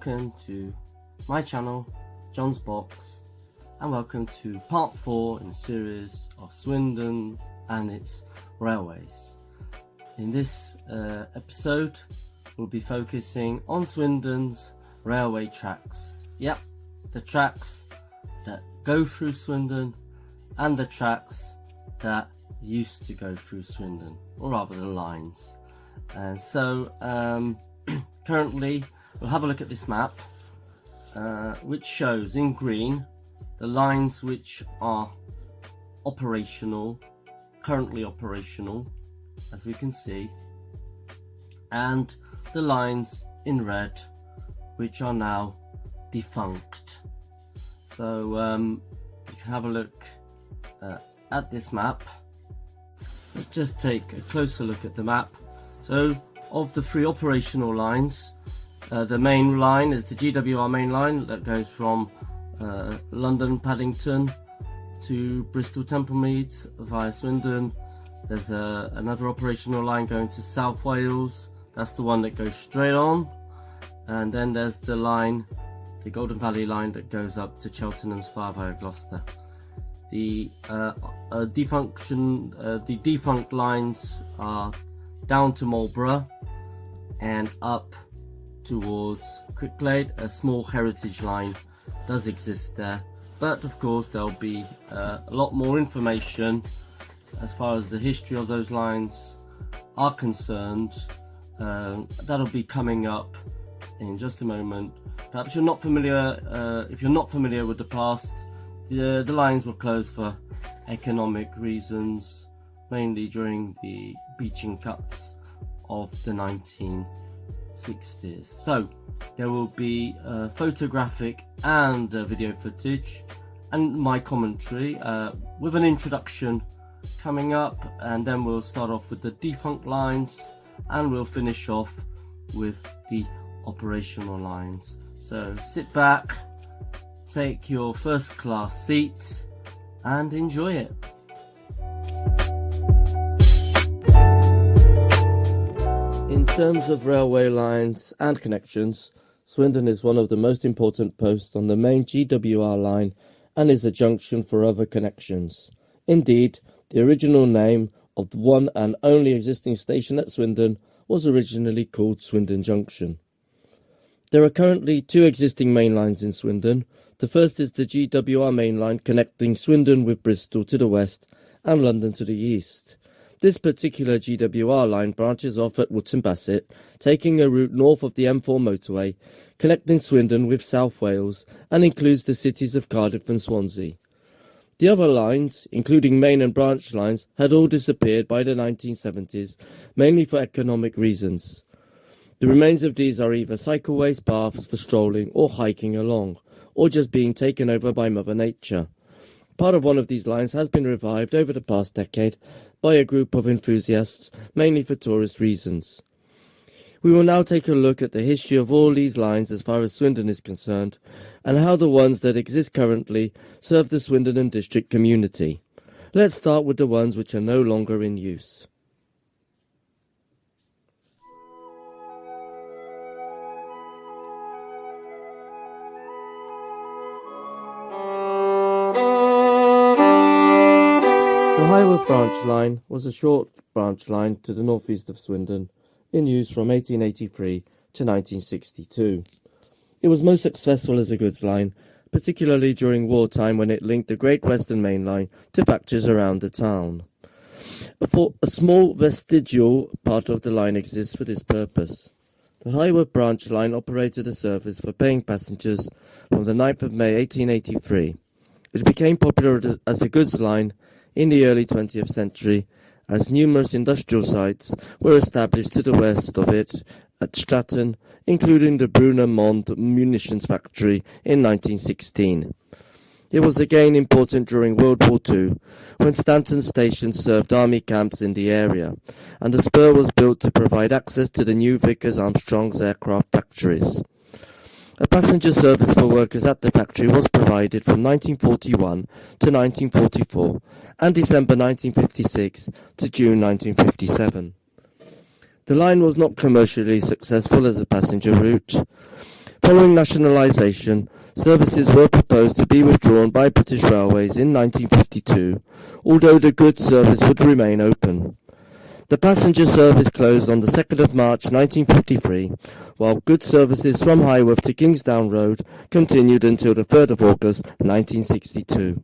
welcome to my channel, John's Box, and welcome to part 4 in the series of Swindon and its railways. In this episode, we'll be focusing on Swindon's railway tracks. Yep, the tracks that go through Swindon and the tracks that used to go through Swindon, or rather the lines. And so currently we'll have a look at this map which shows in green the lines which are currently operational, as we can see, and the lines in red which are now defunct. So you can have a look at this map. Let's just take a closer look at the map. So of the 3 operational lines, the main line is the GWR main line that goes from London Paddington to Bristol Templemead via Swindon. There's another operational line going to South Wales. That's the one that goes straight on. And then there's the line, the Golden Valley line, that goes up to Cheltenham Spa via Gloucester. The defunct lines are down to Marlborough and up towards Cricklade. A small heritage line does exist there, but of course there'll be a lot more information as far as the history of those lines are concerned. That'll be coming up in just a moment. Perhaps you're not familiar, if you're not familiar with the past, the lines were closed for economic reasons, mainly during the beaching cuts of the 1960s. So there will be photographic and video footage and my commentary with an introduction coming up, and then we'll start off with the defunct lines and we'll finish off with the operational lines. So sit back, take your first class seat and enjoy it. In terms of railway lines and connections, Swindon is one of the most important posts on the main GWR line and is a junction for other connections. Indeed, the original name of the one and only existing station at Swindon was originally called Swindon Junction. There are currently 2 existing main lines in Swindon. The first is the GWR main line connecting Swindon with Bristol to the west and London to the east. This particular GWR line branches off at Wootton Bassett, taking a route north of the M4 motorway, connecting Swindon with South Wales, and includes the cities of Cardiff and Swansea. The other lines, including main and branch lines, had all disappeared by the 1970s, mainly for economic reasons. The remains of these are either cycleways, paths for strolling or hiking along, or just being taken over by Mother Nature. Part of one of these lines has been revived over the past decade by a group of enthusiasts, mainly for tourist reasons. We will now take a look at the history of all these lines as far as Swindon is concerned, and how the ones that exist currently serve the Swindon District community. Let's start with the ones which are no longer in use. The Highworth branch line was a short branch line to the northeast of Swindon, in use from 1883 to 1962. It was most successful as a goods line, particularly during wartime when it linked the Great Western Main Line to factories around the town. A small vestigial part of the line exists for this purpose. The Highworth branch line operated a service for paying passengers from the 9th of May 1883. It became popular as a goods line in the early 20th century, as numerous industrial sites were established to the west of it at Stratton, including the Brunner Mond munitions factory in 1916. It was again important during World War II, when Stanton Station served army camps in the area, and a spur was built to provide access to the new Vickers Armstrong's aircraft factories. A passenger service for workers at the factory was provided from 1941 to 1944 and December 1956 to June 1957. The line was not commercially successful as a passenger route. Following nationalisation, services were proposed to be withdrawn by British Railways in 1952, although the goods service would remain open. The passenger service closed on the 2nd of March 1953, while goods services from Highworth to Kingsdown Road continued until the 3rd of August 1962.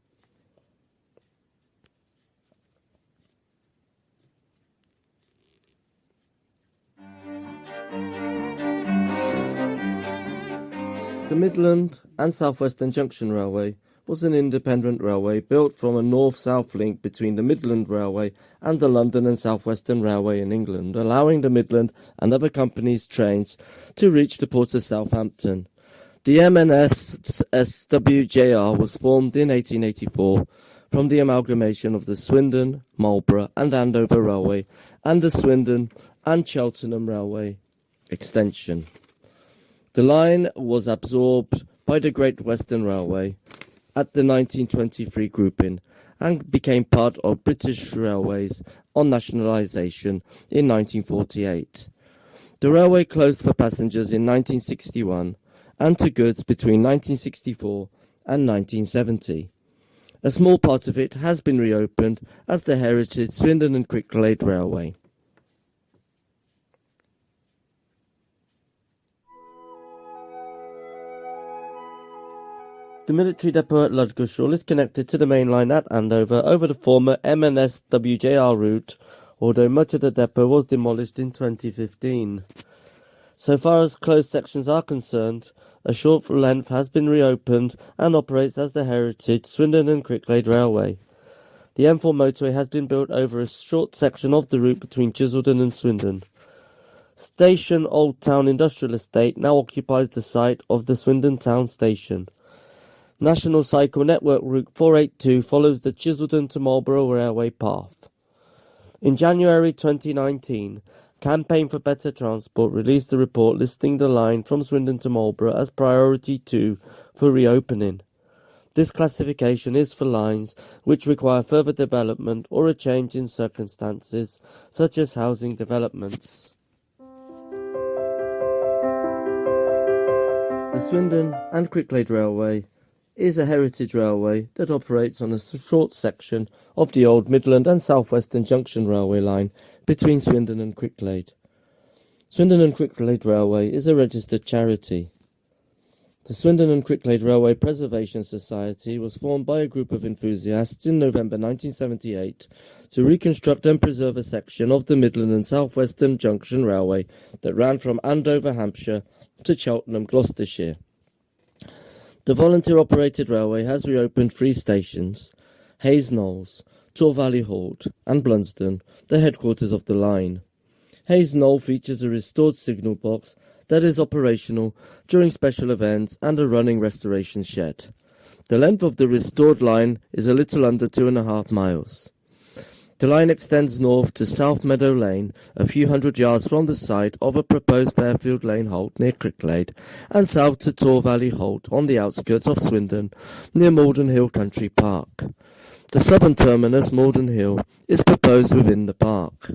The Midland and South Western Junction Railway was an independent railway built from a north-south link between the Midland Railway and the London and South Western Railway in England, allowing the Midland and other companies' trains to reach the port of Southampton. The L&SW was formed in 1884 from the amalgamation of the Swindon, Marlborough and Andover Railway and the Swindon and Cheltenham Railway extension. The line was absorbed by the Great Western Railway at the 1923 grouping and became part of British Railways on nationalisation in 1948. The railway closed for passengers in 1961 and to goods between 1964 and 1970. A small part of it has been reopened as the heritage Swindon and Crickladerailway. The military depot at Ludgershall is connected to the main line at Andover over the former L&SW route, although much of the depot was demolished in 2015. So far as closed sections are concerned, a short length has been reopened and operates as the heritage Swindon and Crickladerailway. The M4 motorway has been built over a short section of the route between Chiseldon and Swindon. Station Old Town Industrial Estate now occupies the site of the Swindon Town Station. National Cycle Network Route 482 follows the Chiseldon to Marlborough Railway path. In January 2019, Campaign for Better Transport released a report listing the line from Swindon to Marlborough as Priority 2 for reopening. This classification is for lines which require further development or a change in circumstances, such as housing developments. The Swindon and Crickladerailway is a heritage railway that operates on a short section of the old Midland and South Western Junction Railway line between Swindon and Cricklade. Swindon and Cricklade Railway is a registered charity. The Swindon and Cricklade Railway Preservation Society was formed by a group of enthusiasts in November 1978 to reconstruct and preserve a section of the Midland and South Western Junction Railway that ran from Andover, Hampshire to Cheltenham, Gloucestershire. The volunteer-operated railway has reopened 3 stations: Hayes Knowles, Tor Valley Halt and Blunsdon, the headquarters of the line. Hayes Knoll features a restored signal box that is operational during special events and a running restoration shed. The length of the restored line is a little under 2.5 miles. The line extends north to South Meadow Lane, a few hundred yards from the site of a proposed Fairfield Lane halt near Cricklade, and south to Tor Valley Halt on the outskirts of Swindon, near Malden Hill Country Park. The southern terminus, Malden Hill, is proposed within the park.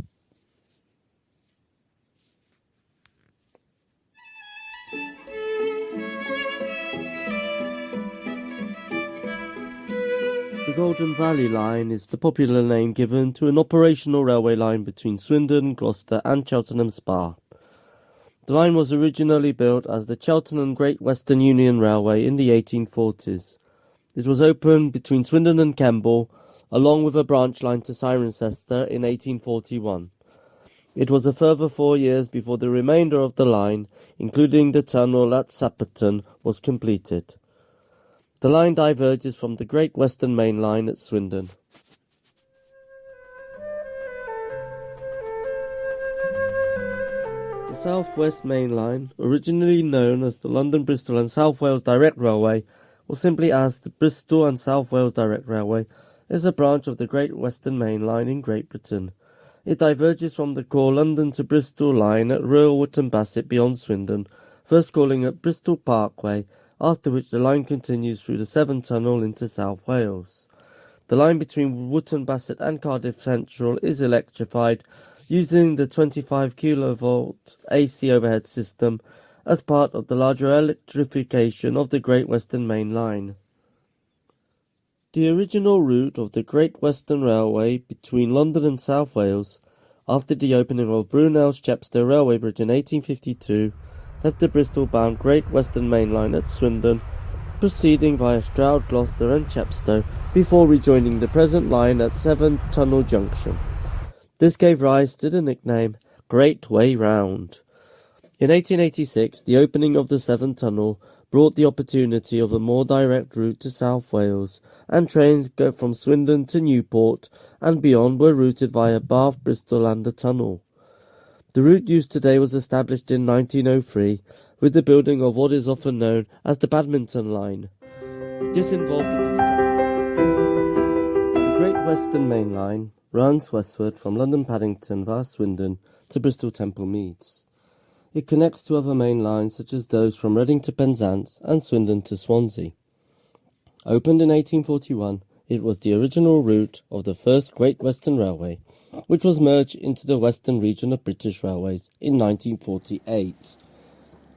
The Golden Valley Line is the popular name given to an operational railway line between Swindon, Gloucester and Cheltenham Spa. The line was originally built as the Cheltenham Great Western Union Railway in the 1840s. It was opened between Swindon and Kemble, along with a branch line to Cirencester in 1841. It was a further 4 years before the remainder of the line, including the tunnel at Sapperton, was completed. The line diverges from the Great Western Main Line at Swindon. The South West Main Line, originally known as the London, Bristol and South Wales Direct Railway, or simply as the Bristol and South Wales Direct Railway, is a branch of the Great Western Main Line in Great Britain. It diverges from the core London to Bristol line at Royal Wootton Bassett beyond Swindon, first calling at Bristol Parkway, after which the line continues through the Severn Tunnel into South Wales. The line between Wootton Bassett and Cardiff Central is electrified using the 25 kV AC overhead system as part of the larger electrification of the Great Western Main Line. The original route of the Great Western Railway between London and South Wales, after the opening of Brunel's Chepstow Railway Bridge in 1852, left the Bristol-bound Great Western Main Line at Swindon, proceeding via Stroud, Gloucester and Chepstow before rejoining the present line at Severn Tunnel Junction. This gave rise to the nickname Great Way Round. In 1886, the opening of the Severn Tunnel brought the opportunity of a more direct route to South Wales, and trains from Swindon to Newport and beyond were routed via Bath, Bristol and the tunnel. The route used today was established in 1903 with the building of what is often known as the Badminton Line. This involved the Great Western Main Line runs westward from London Paddington via Swindon to Bristol Temple Meads. It connects to other main lines such as those from Reading to Penzance and Swindon to Swansea. Opened in 1841, it was the original route of the first Great Western Railway, which was merged into the Western region of British Railways in 1948.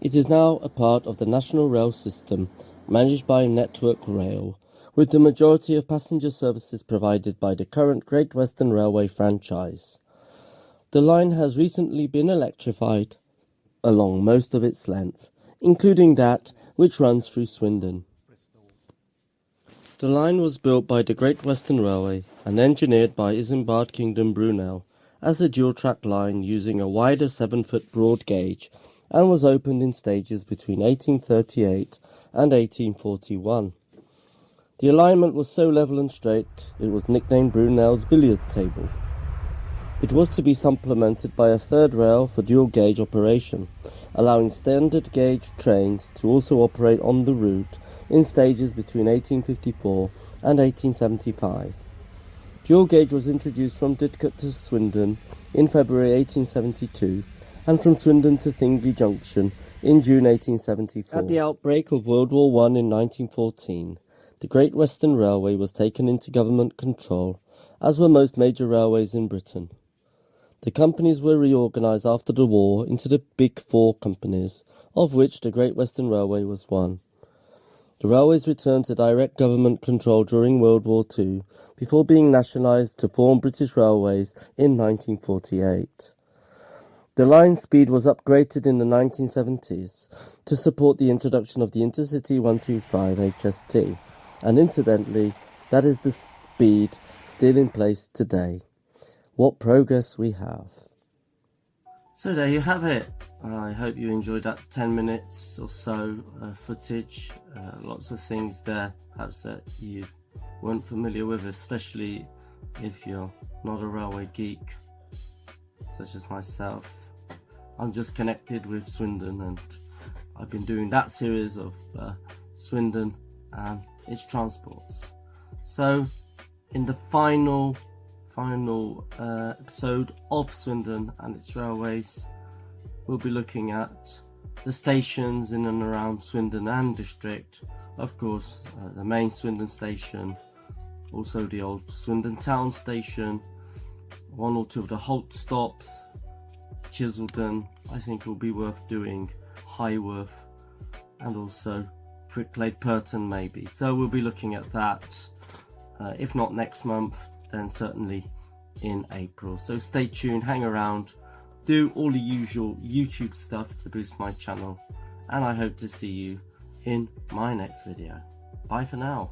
It is now a part of the National Rail System, managed by Network Rail, with the majority of passenger services provided by the current Great Western Railway franchise. The line has recently been electrified along most of its length, including that which runs through Swindon. The line was built by the Great Western Railway and engineered by Isambard Kingdom Brunel as a dual-track line using a wider 7-foot broad gauge, and was opened in stages between 1838 and 1841. The alignment was so level and straight it was nicknamed Brunel's billiard table. It was to be supplemented by a third rail for dual-gauge operation, allowing standard-gauge trains to also operate on the route in stages between 1854 and 1875. Dual-gauge was introduced from Didcot to Swindon in February 1872, and from Swindon to Thingley Junction in June 1874. At the outbreak of World War I in 1914, the Great Western Railway was taken into government control, as were most major railways in Britain. The companies were reorganised after the war into the Big Four companies, of which the Great Western Railway was one. The railways returned to direct government control during World War II, before being nationalised to form British Railways in 1948. The line speed was upgraded in the 1970s to support the introduction of the Intercity 125 HST, and incidentally, that is the speed still in place today. What progress we have. So there you have it. I hope you enjoyed that 10 minutes or so footage. Lots of things there perhaps that you weren't familiar with, especially if you're not a railway geek such as myself. I'm just connected with Swindon, and I've been doing that series of Swindon and its transports. So in the final episode of Swindon and its railways, we'll be looking at the stations in and around Swindon and District. Of course, the main Swindon station, also the old Swindon Town station, one or two of the halt stops, Chiseldon, I think will be worth doing, Highworth, and also Cricklade Purton maybe. So we'll be looking at that, if not next month, then certainly in April. So stay tuned, hang around, do all the usual YouTube stuff to boost my channel, and I hope to see you in my next video. Bye for now.